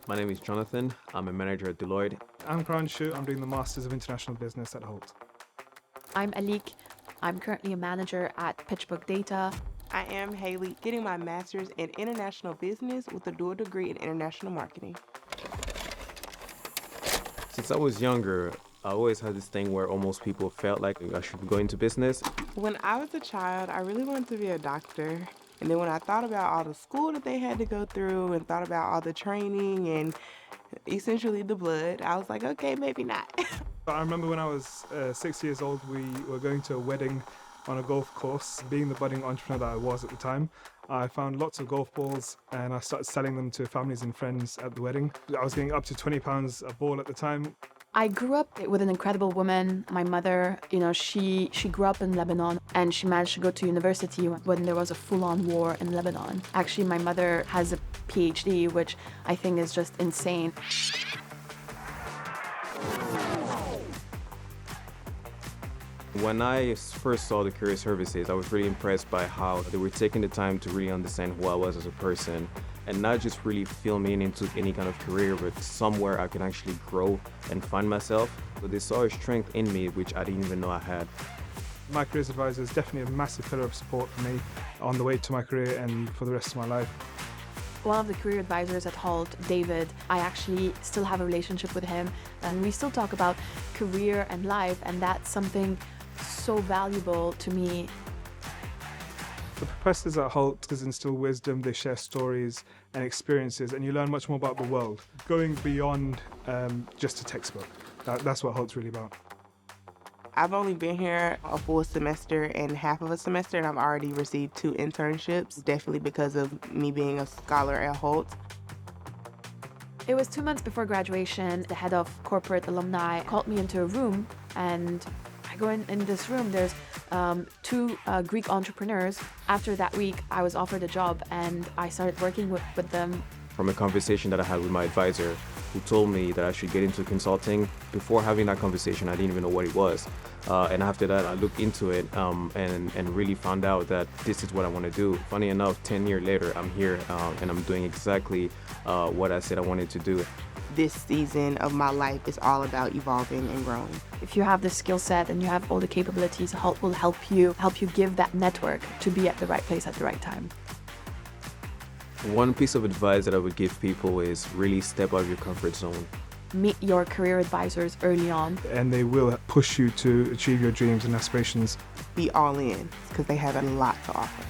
My name is Jonathan. I'm a manager at Deloitte. I'm Kharanshu. I'm doing the Masters of International Business at Hult. I'm Alik. I'm currently a manager at PitchBook Data. I am Hali, getting my master's in international business with a dual degree in international marketing. Since I was younger, I always had this thing where almost people felt like I should go into business. When I was a child, I really wanted to be a doctor. And then when I thought about all the school that they had to go through and thought about all the training and essentially the blood, I was like, okay, maybe not. I remember when I was 6 years old, we were going to a wedding on a golf course. Being the budding entrepreneur that I was at the time, I found lots of golf balls and I started selling them to families and friends at the wedding. I was getting up to £20 a ball at the time. I grew up with an incredible woman. My mother, she grew up in Lebanon and she managed to go to university when there was a full-on war in Lebanon. Actually, my mother has a PhD, which I think is just insane. When I first saw the career services, I was really impressed by how they were taking the time to really understand who I was as a person and not just really fill me into any kind of career, but somewhere I can actually grow and find myself. So they saw a strength in me, which I didn't even know I had. My careers advisor is definitely a massive pillar of support for me on the way to my career and for the rest of my life. One of the career advisors at Hult, David, I actually still have a relationship with him and we still talk about career and life, and that's something so valuable to me. The professors at Hult instill wisdom, they share stories and experiences, and you learn much more about the world, going beyond just a textbook. That's what Hult's really about. I've only been here a full semester and half of a semester, and I've already received 2 internships, definitely because of me being a scholar at Hult. It was 2 months before graduation. The head of corporate alumni called me into a room, and I go in this room. There's 2 Greek entrepreneurs. After that week, I was offered a job, and I started working with them. From a conversation that I had with my advisor, who told me that I should get into consulting. Before having that conversation, I didn't even know what it was. And after that, I looked into it and really found out that this is what I want to do. Funny enough, 10 years later, I'm here and I'm doing exactly what I said I wanted to do. This season of my life is all about evolving and growing. If you have the skill set and you have all the capabilities, Hult will help you give that network to be at the right place at the right time. One piece of advice that I would give people is really step out of your comfort zone. Meet your career advisors early on. And they will push you to achieve your dreams and aspirations. Be all in, because they have a lot to offer.